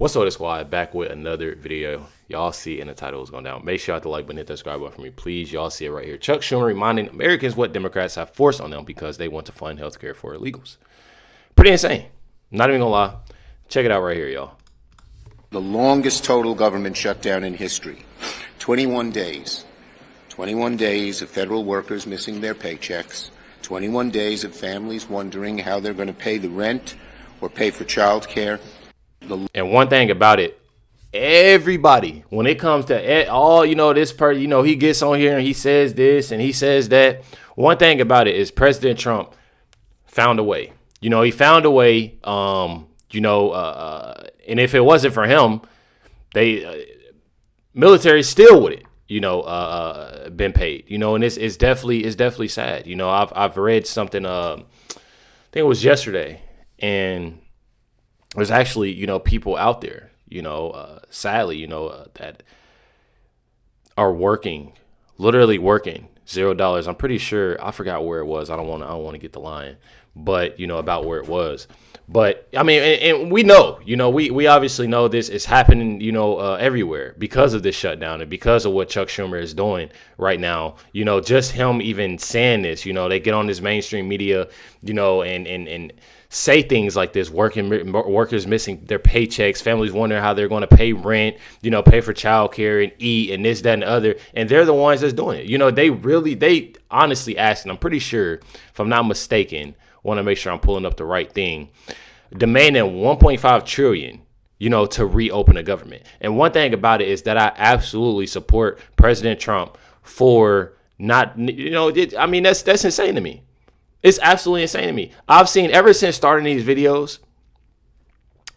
What's up, the squad? Back with another video. Y'all see it in the title is going down. Make sure you hit the like button, hit that subscribe button for me, please. Y'all see it right here. Chuck Schumer reminding Americans what Democrats have forced on them because they want to fund healthcare for illegals. Pretty insane. Not even gonna lie. Check it out right here, y'all. The longest total government shutdown in history. 21 days. 21 days of federal workers missing their paychecks. 21 days of families wondering how they're going to pay the rent or pay for child care. And one thing about it, everybody, when it comes to all, this person, he gets on here and he says this and he says that. One thing about it is President Trump found a way. He found a way, and if it wasn't for him, military still wouldn't, been paid, and it's definitely sad. I've read something, I think it was yesterday, and there's actually, people out there, sadly, that are working, literally working $0. I'm pretty sure, I forgot where it was. I don't want to get the line, but about where it was. But I mean, and we know, we obviously know this is happening, everywhere because of this shutdown and because of what Chuck Schumer is doing right now. Just him even saying this, they get on this mainstream media, and say things like this, workers missing their paychecks, families wondering how they're going to pay rent, pay for childcare and eat and this, that, and the other. And they're the ones that's doing it. They honestly asking, I'm pretty sure, if I'm not mistaken, want to make sure I'm pulling up the right thing, demanding 1.5 trillion, to reopen the government. And one thing about it is that I absolutely support President Trump for not, that's insane to me. It's absolutely insane to me. I've seen ever since starting these videos,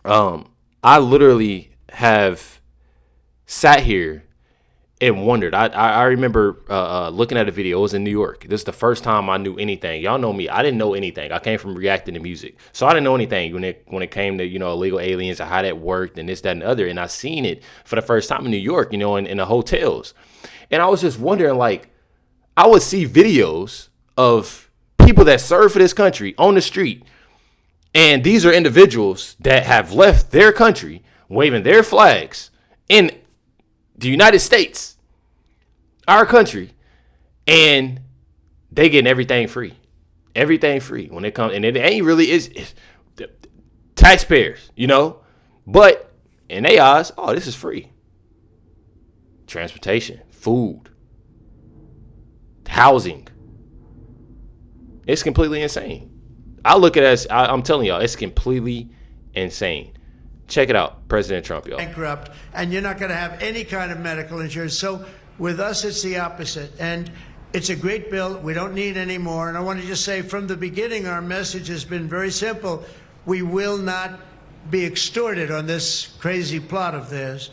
I literally have sat here and wondered. I remember looking at a video. It was in New York. This is the first time I knew anything. Y'all know me. I didn't know anything. I came from reacting to music. So I didn't know anything when it came to, illegal aliens and how that worked and this, that, and the other. And I seen it for the first time in New York, in the hotels. And I was just wondering, I would see videos of people that serve for this country on the street. And these are individuals that have left their country waving their flags in the United States, our country, and they getting everything free when it comes. And it ain't really is taxpayers, but in their eyes, oh, this is free. Transportation, food, housing. It's completely insane. I look at it as, I'm telling y'all, it's completely insane. Check it out, President Trump, y'all. Bankrupt, and you're not going to have any kind of medical insurance. So with us, it's the opposite. And it's a great bill. We don't need any more. And I want to just say from the beginning, our message has been very simple. We will not be extorted on this crazy plot of theirs.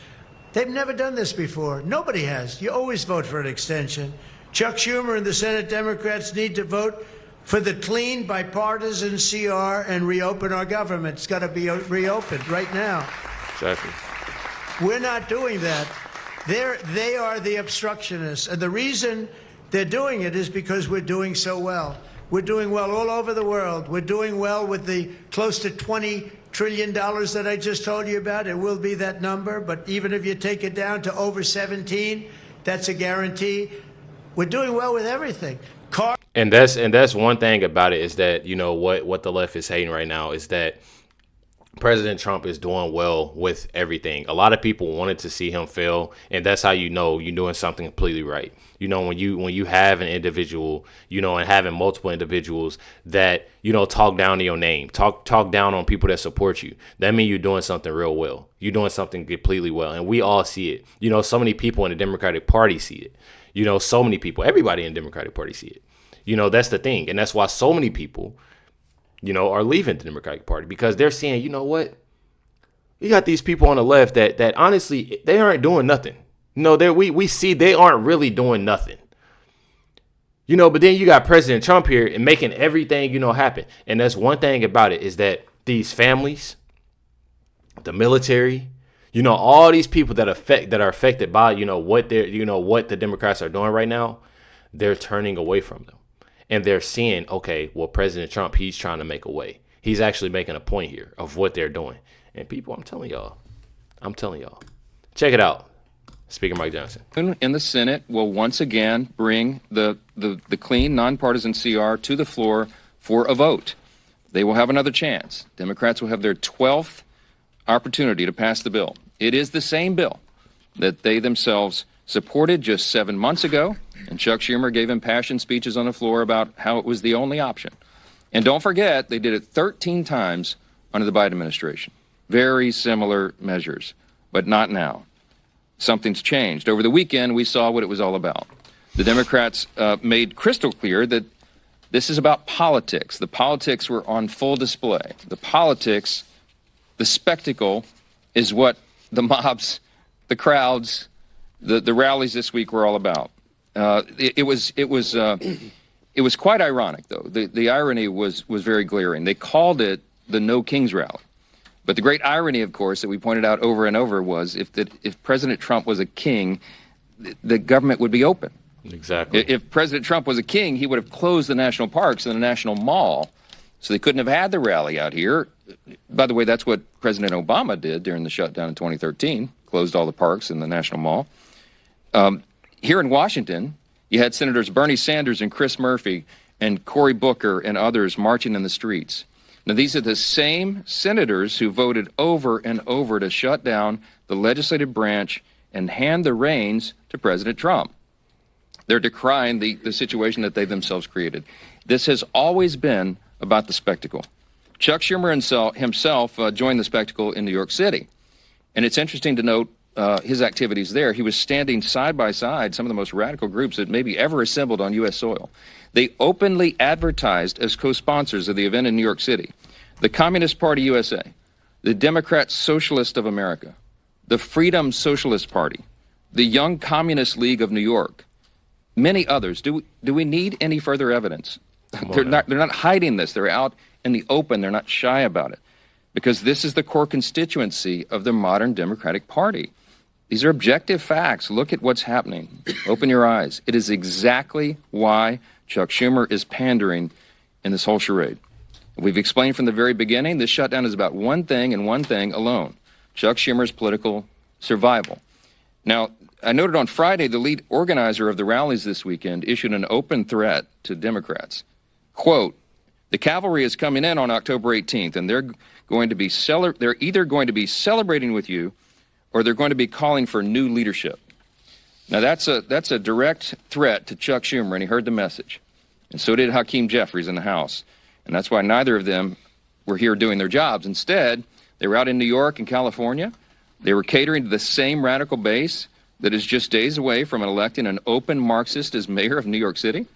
They've never done this before. Nobody has. You always vote for an extension. Chuck Schumer and the Senate Democrats need to vote for the clean, bipartisan CR and reopen our government. It's got to be reopened right now. Exactly. We're not doing that. They are the obstructionists. And the reason they're doing it is because we're doing so well. We're doing well all over the world. We're doing well with the close to $20 trillion that I just told you about. It will be that number. But even if you take it down to over 17, that's a guarantee. We're doing well with everything. And that's one thing about it is that, what the left is saying right now is that President Trump is doing well with everything. A lot of people wanted to see him fail, and that's how you're doing something completely right. When you have an individual, and having multiple individuals that, talk down to your name, talk down on people that support you, that means you're doing something real well. You're doing something completely well, and we all see it. So many people in the Democratic Party see it. So many people, everybody in the Democratic Party see it. That's the thing. And that's why so many people, are leaving the Democratic Party because they're saying, you know what? You got these people on the left that honestly, they aren't doing nothing. We see they aren't really doing nothing. But then you got President Trump here and making everything, happen. And that's one thing about it is that these families, the military, all these people that are affected by, what the Democrats are doing right now, they're turning away from them. And they're seeing, okay, well, President Trump, he's trying to make a way. He's actually making a point here of what they're doing. And people, I'm telling y'all, I'm telling y'all. Check it out. Speaker Mike Johnson. In the Senate will once again bring the clean, nonpartisan CR to the floor for a vote. They will have another chance. Democrats will have their 12th opportunity to pass the bill. It is the same bill that they themselves supported just 7 months ago, and Chuck Schumer gave impassioned speeches on the floor about how it was the only option. And don't forget, they did it 13 times under the Biden administration. Very similar measures, but not now. Something's changed. Over the weekend, we saw what it was all about. The Democrats made crystal clear that this is about politics. The politics were on full display. The politics, the spectacle, is what the mobs, the crowds, the rallies this week were all about. It was quite ironic, though. The irony was very glaring. They called it the No Kings rally. But the great irony, of course, that we pointed out over and over was if President Trump was a king, the government would be open. Exactly. If President Trump was a king, he would have closed the national parks and the national mall, so they couldn't have had the rally out here. By the way, that's what President Obama did during the shutdown in 2013, closed all the parks and the national mall. Here in Washington, you had Senators Bernie Sanders and Chris Murphy and Cory Booker and others marching in the streets. Now, these are the same senators who voted over and over to shut down the legislative branch and hand the reins to President Trump. They're decrying the situation that they themselves created. This has always been about the spectacle. Chuck Schumer himself joined the spectacle in New York City. And it's interesting to note his activities there. He was standing side by side some of the most radical groups that maybe ever assembled on U.S. soil. They openly advertised as co-sponsors of the event in New York City the Communist Party USA, the Democrat Socialist of America, the Freedom Socialist Party, the Young Communist League of New York, many others. Do we need any further evidence? They're not hiding this. They're out in the open. They're not shy about it, because this is the core constituency of the modern Democratic Party. These are objective facts. Look at what's happening. Open your eyes. It is exactly why Chuck Schumer is pandering in this whole charade. We've explained from the very beginning, this shutdown is about one thing and one thing alone: Chuck Schumer's political survival. Now, I noted on Friday, the lead organizer of the rallies this weekend issued an open threat to Democrats. Quote, "The cavalry is coming in on October 18th, and they're either going to be celebrating with you, or they're going to be calling for new leadership." Now, that's a direct threat to Chuck Schumer, and he heard the message. And so did Hakeem Jeffries in the House. And that's why neither of them were here doing their jobs. Instead, they were out in New York and California. They were catering to the same radical base that is just days away from electing an open Marxist as mayor of New York City.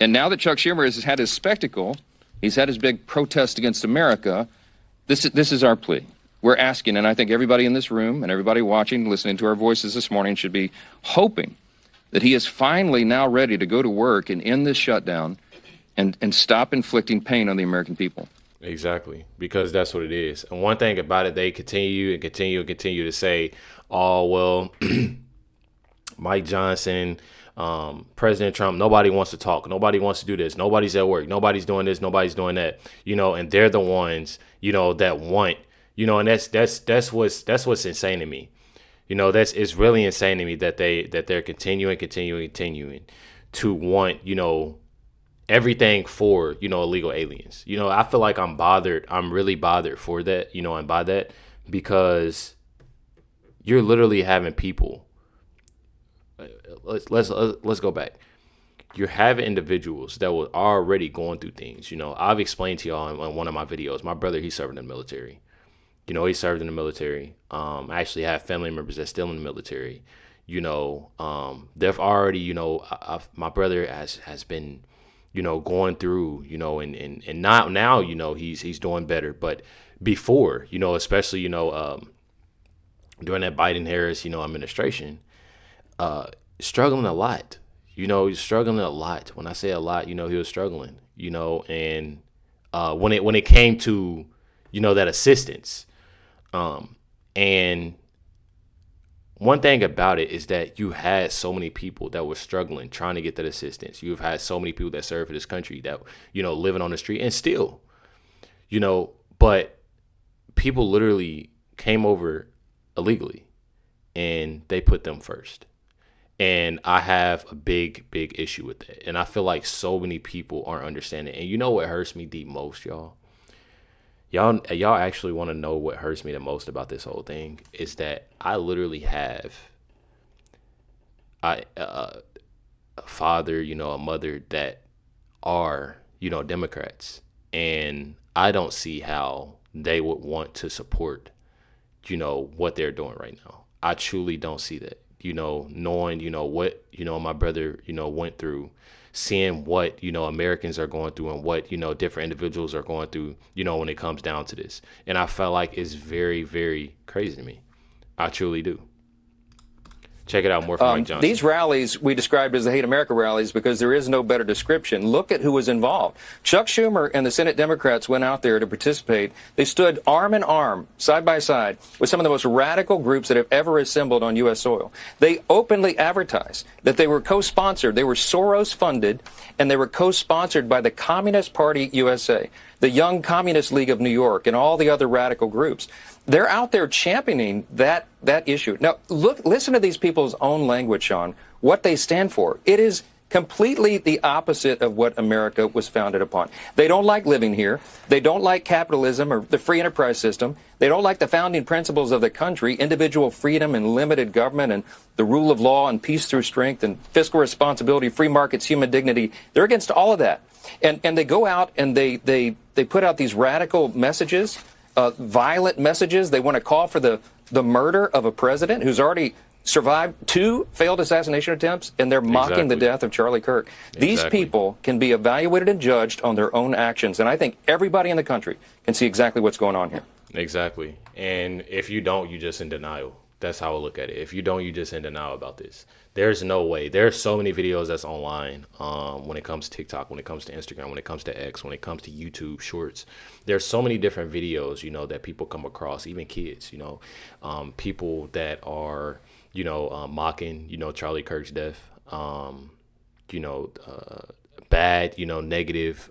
And now that Chuck Schumer has had his spectacle, he's had his big protest against America, this is our plea. We're asking, and I think everybody in this room and everybody watching, listening to our voices this morning should be hoping that he is finally now ready to go to work and end this shutdown and stop inflicting pain on the American people. Exactly, because that's what it is. And one thing about it, they continue to say, oh, well, Mike Johnson, President Trump, nobody wants to talk. Nobody wants to do this. Nobody's at work. Nobody's doing this. Nobody's doing that. And they're the ones, that want, and that's what's insane to me. It's really insane to me that they're continuing to want, everything for, illegal aliens. I feel like I'm bothered. I'm really bothered for that, and by that, because you're literally having people. Let's go back. You're having individuals that were already going through things. I've explained to y'all in one of my videos. My brother, he served in the military. He served in the military. I actually have family members that's still in the military. They've already, my brother has been, going through, and now, he's doing better. But before, especially, during that Biden-Harris, administration, struggling a lot. He's struggling a lot. When I say a lot, he was struggling, and when it came to, that assistance, and one thing about it is that you had so many people that were struggling, trying to get that assistance. You've had so many people that serve for this country that, living on the street and still, but people literally came over illegally, and they put them first. And I have a big issue with that. And I feel like so many people aren't understanding. And you know what hurts me the most, y'all? Y'all actually want to know what hurts me the most about this whole thing is that I literally have a father, a mother that are, Democrats. And I don't see how they would want to support, what they're doing right now. I truly don't see that. Knowing, what, my brother, went through, seeing what, Americans are going through and what, different individuals are going through, when it comes down to this. And I felt like it's very, very crazy to me. I truly do. Check it out, more from Mike Johnson. These rallies we described as the Hate America rallies because there is no better description. Look at who was involved. Chuck Schumer and the Senate Democrats went out there to participate. They stood arm in arm, side by side, with some of the most radical groups that have ever assembled on U.S. soil. They openly advertised that they were co-sponsored. They were Soros-funded, and they were co-sponsored by the Communist Party USA, the Young Communist League of New York, and all the other radical groups. They're out there championing that issue. Now, listen to these people's own language, Sean, what they stand for. It is completely the opposite of what America was founded upon. They don't like living here. They don't like capitalism or the free enterprise system. They don't like the founding principles of the country, individual freedom and limited government and the rule of law and peace through strength and fiscal responsibility, free markets, human dignity. They're against all of that. And they go out and they put out these radical messages, violent messages. They want to call for the murder of a president who's already survived 2 failed assassination attempts, and they're mocking the death of Charlie Kirk. These people can be evaluated and judged on their own actions, and I think everybody in the country can see exactly what's going on here. Exactly. And if you don't, you're just in denial. That's how I look at it. If you don't, you're just in denial about this. There's no way. There's so many videos that's online when it comes to TikTok, when it comes to Instagram, when it comes to X, when it comes to YouTube Shorts. There's so many different videos, that people come across, even kids, people that are, mocking, Charlie Kirk's death, bad, negative,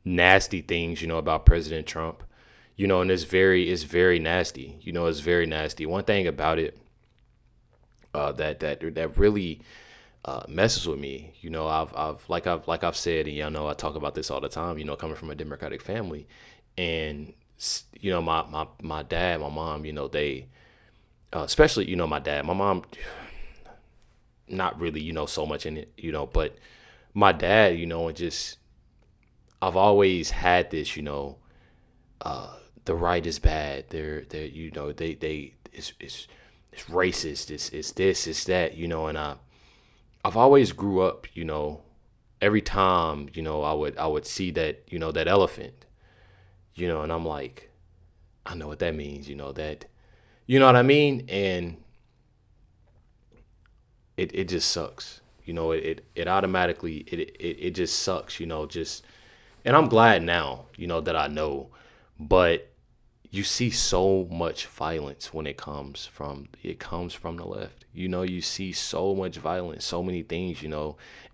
nasty things, about President Trump. And it's very nasty. It's very nasty. One thing about it that really messes with me. I've said, and y'all know I talk about this all the time. Coming from a Democratic family, and my dad, my mom, they especially my dad, my mom, not really so much in it, but my dad, and just I've always had this, the right is bad. They're it's racist. It's this, it's that, and I've always grew up, every time, I would see that, that elephant, and I'm like, I know what that means, that, you know what I mean? And it just sucks. It automatically, it just sucks, and I'm glad now, that I know, but you see so much violence when it comes from the left. You see so much violence, so many things,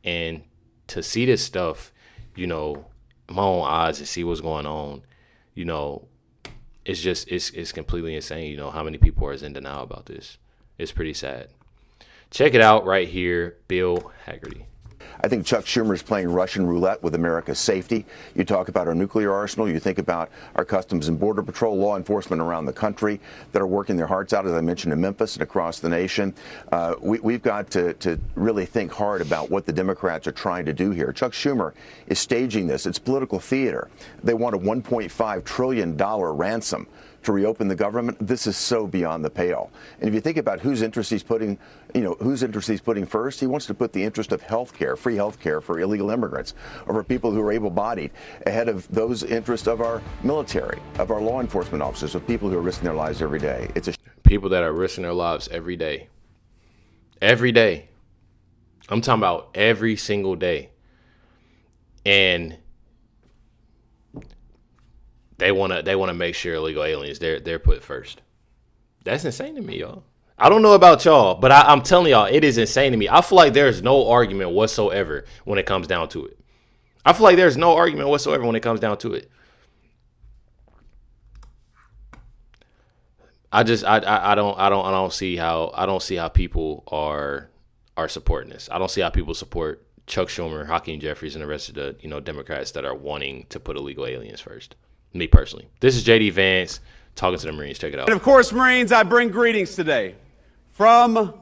and to see this stuff, in my own eyes and see what's going on, it's just, it's completely insane, how many people are in denial about this. It's pretty sad. Check it out right here, Bill Hagerty. I think Chuck Schumer is playing Russian roulette with America's safety. You talk about our nuclear arsenal. You think about our Customs and Border Patrol, law enforcement around the country that are working their hearts out, as I mentioned, in Memphis and across the nation. We've got to really think hard about what the Democrats are trying to do here. Chuck Schumer is staging this. It's political theater. They want a $1.5 trillion ransom to reopen the government. This is so beyond the pale. And if you think about whose interest he's putting first, he wants to put the interest of health care, free health care for illegal immigrants, over people who are able-bodied, ahead of those interests of our military, of our law enforcement officers, of people who are risking their lives every day. People that are risking their lives every day. Every day. I'm talking about every single day. And they want to make sure illegal aliens they're put first. That's insane to me, y'all. I don't know about y'all, but I'm telling y'all, it is insane to me. I feel like there's no argument whatsoever when it comes down to it. I feel like there's no argument whatsoever when it comes down to it. I don't see how people are supporting this. I don't see how people support Chuck Schumer, Hakeem Jeffries, and the rest of the Democrats that are wanting to put illegal aliens first. Me personally, this is JD Vance talking to the Marines. Check it out. And of course, Marines, I bring greetings today from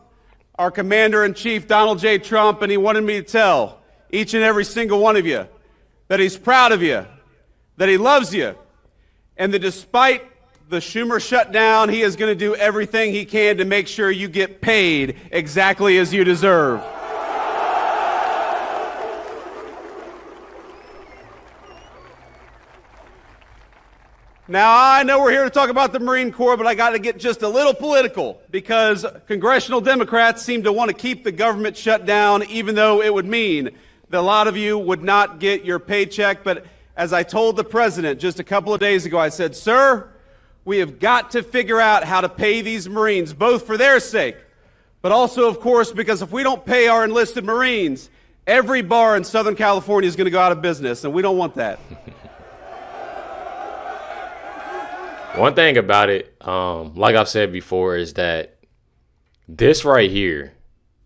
our Commander-in-Chief, Donald J. Trump, and he wanted me to tell each and every single one of you that he's proud of you, that he loves you, and that despite the Schumer shutdown, he is going to do everything he can to make sure you get paid exactly as you deserve. Now, I know we're here to talk about the Marine Corps, but I got to get just a little political because congressional Democrats seem to want to keep the government shut down, even though it would mean that a lot of you would not get your paycheck. But as I told the president just a couple of days ago, I said, sir, we have got to figure out how to pay these Marines, both for their sake, but also, of course, because if we don't pay our enlisted Marines, every bar in Southern California is going to go out of business, and we don't want that. One thing about it, like I've said before, is that this right here,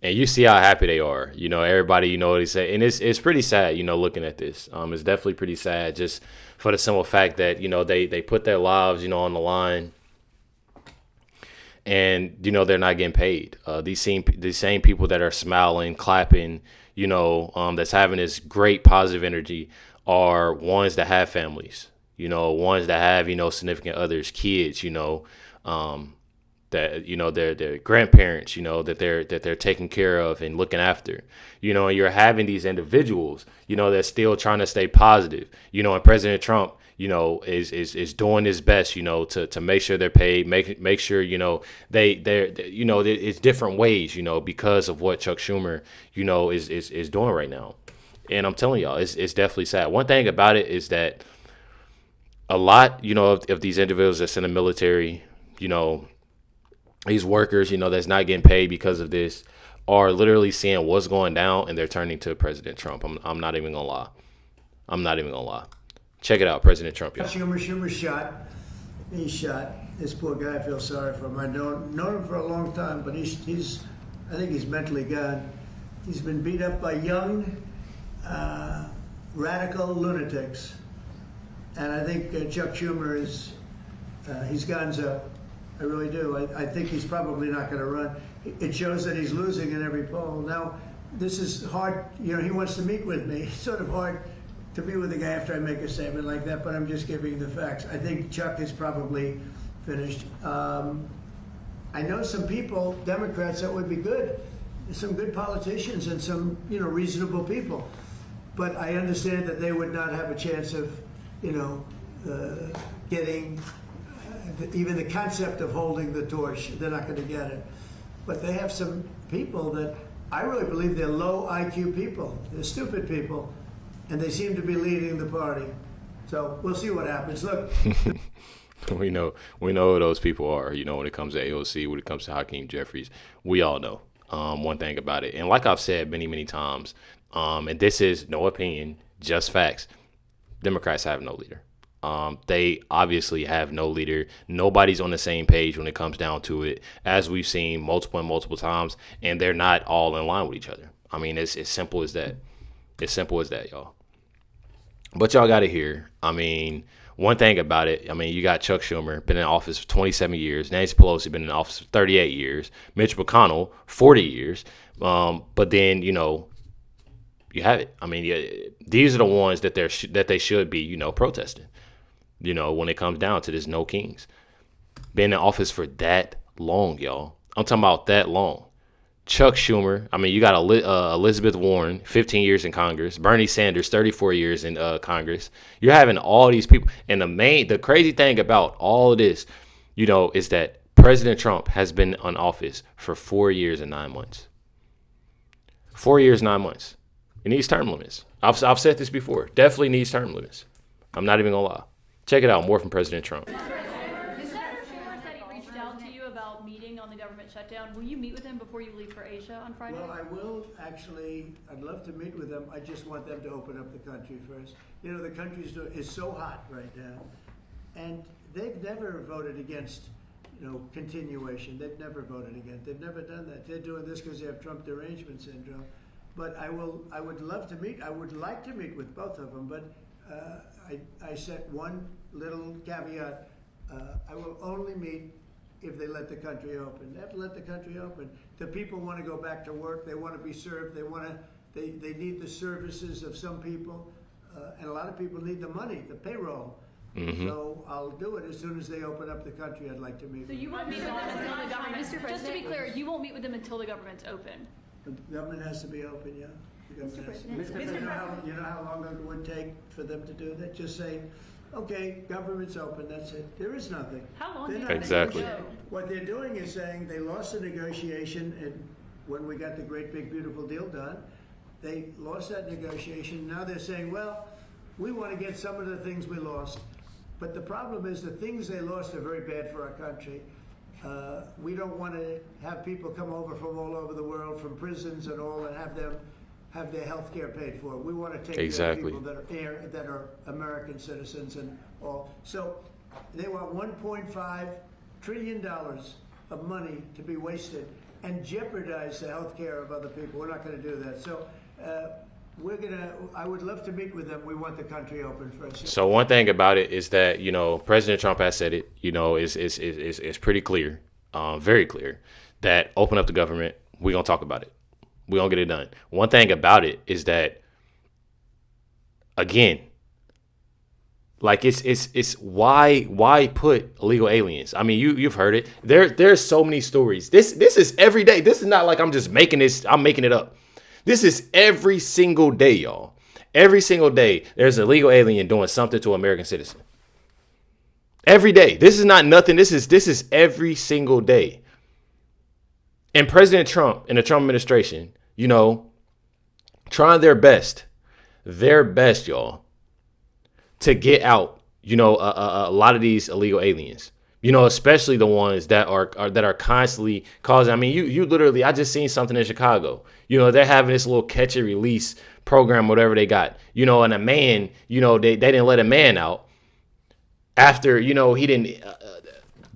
and you see how happy they are. Everybody, what he said, and it's pretty sad. Looking at this, it's definitely pretty sad, just for the simple fact that they put their lives, on the line, and they're not getting paid. These same people that are smiling, clapping, that's having this great positive energy, are ones that have families. Ones that have, significant others, kids, that, their grandparents, that they're taking care of and looking after, and you're having these individuals, that's still trying to stay positive, and President Trump, is doing his best, to make sure they're paid, make sure, it's different ways, because of what Chuck Schumer, is doing right now. And I'm telling y'all, it's definitely sad. One thing about it is that a lot, of these individuals that's in the military, these workers, that's not getting paid because of this, are literally seeing what's going down, and they're turning to President Trump. I'm not even gonna lie. I'm not even gonna lie. Check it out, President Trump, y'all. Schumer's shot. He's shot. This poor guy, I feel sorry for him. I've known him for a long time, but he's I think he's mentally gone. He's been beat up by young, radical lunatics. And I think Chuck Schumer he's gonzo. I really do. I think he's probably not going to run. It shows that he's losing in every poll. Now, this is hard. He wants to meet with me. It's sort of hard to meet with a guy after I make a statement like that, but I'm just giving the facts. I think Chuck is probably finished. I know some people, Democrats, that would be good. Some good politicians and some, reasonable people. But I understand that they would not have a chance of getting even the concept of holding the torch. They're not going to get it. But they have some people that I really believe they're low IQ people. They're stupid people, and they seem to be leading the party. So we'll see what happens. Look. We know who those people are, when it comes to AOC, when it comes to Hakeem Jeffries. We all know one thing about it. And like I've said many, many times, and this is no opinion, just facts. Democrats have no leader. They obviously have no leader. Nobody's on the same page when it comes down to it, as we've seen multiple times, and they're not all in line with each other. I mean, it's as simple as that. It's simple as that, y'all. But y'all got to hear. I mean, one thing about it, you got Chuck Schumer, been in office for 27 years. Nancy Pelosi been in office for 38 years. Mitch McConnell, 40 years. But then, you have it. These are the ones that they should be, protesting. When it comes down to this, no kings. Been in office for that long, y'all. I'm talking about that long. Chuck Schumer. You got Elizabeth Warren, 15 years in Congress. Bernie Sanders, 34 years in Congress. You're having all these people, and the crazy thing about all of this, is that President Trump has been in office for 4 years and 9 months. 4 years, 9 months. It needs term limits. I've said this before. Definitely needs term limits. I'm not even going to lie. Check it out. More from President Trump. Senator Schumer said he reached out to you about meeting on the government shutdown. Will you meet with him before you leave for Asia on Friday? Well, I will actually. I'd love to meet with them. I just want them to open up the country first. The country is so hot right now. And they've never voted against continuation. They've never voted again. They've never done that. They're doing this because they have Trump derangement syndrome. But I would love to meet. I would like to meet with both of them. But I set one little caveat. I will only meet if they let the country open. They have to let the country open. The people want to go back to work. They want to be served. They need the services of some people, and a lot of people need the money, the payroll. Mm-hmm. So I'll do it as soon as they open up the country. I'd like to meet. So you won't meet with them until the government. Just to be clear, you won't meet with them until the government's open. The government has to be open, yeah. The government has to be open. You know how long it would take for them to do that? Just say, okay, government's open, that's it. There is nothing. How long? Exactly. What they're doing is saying they lost the negotiation, and when we got the great big beautiful deal done, they lost that negotiation. Now they're saying, well, we want to get some of the things we lost. But the problem is the things they lost are very bad for our country. We don't want to have people come over from all over the world, from prisons and all, and have them have their health care paid for. We want to take care of people that are American citizens and all. So they want $1.5 trillion of money to be wasted and jeopardize the health care of other people. We're not going to do that. So I would love to meet with them. We want the country open first. So one thing about it is that, President Trump has said it, it's pretty clear, very clear, that open up the government, we're going to talk about it. We're going to get it done. One thing about it is that, again, like it's why put illegal aliens? I mean, you've heard it. There's so many stories. This is every day. This is not like I'm just making it up. This is every single day, y'all. Every single day, there's an illegal alien doing something to an American citizen. Every day. This is not nothing. This is every single day. And President Trump and the Trump administration, trying their best, y'all, to get out, a lot of these illegal aliens. Especially the ones that are constantly causing. I mean, you literally, I just seen something in Chicago. They're having this little catch and release program, whatever they got. And a man, they didn't let a man out after, he didn't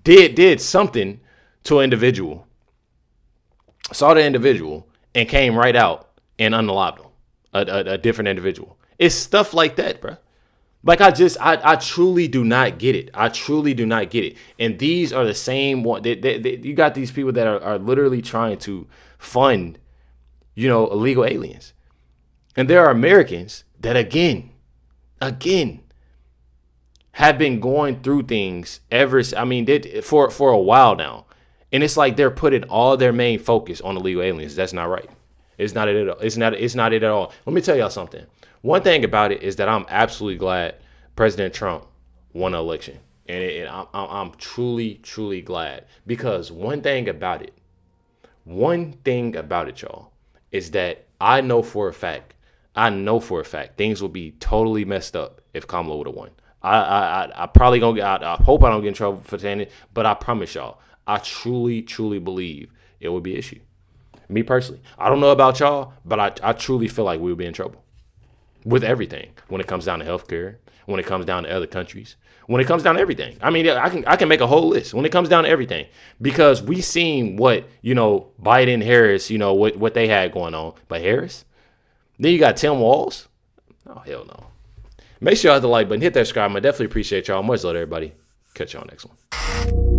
did something to an individual. Saw the individual and came right out and unalived him, a different individual. It's stuff like that, bro. Like I truly do not get it. I truly do not get it. And these are the same one. You got these people that are literally trying to fund, illegal aliens. And there are Americans that again, have been going through things for a while now. And it's like they're putting all their main focus on illegal aliens. That's not right. It's not it at all. It's not it at all. Let me tell y'all something. One thing about it is that I'm absolutely glad President Trump won the election. And I'm truly, truly glad. Because one thing about it, y'all, is that I know for a fact, things will be totally messed up if Kamala would have won. I probably gonna get. I hope I don't get in trouble for saying it, but I promise y'all, I truly, truly believe it would be an issue. Me personally, I don't know about y'all, but I truly feel like we would be in trouble with everything when it comes down to healthcare, when it comes down to other countries, when it comes down to everything. I mean, I can make a whole list when it comes down to everything, because we seen what Biden, Harris, what they had going on, but Harris. Then you got Tim Walz. Oh hell no. Make sure you hit the like button, hit that subscribe. I definitely appreciate y'all. Much love, everybody. Catch y'all next one.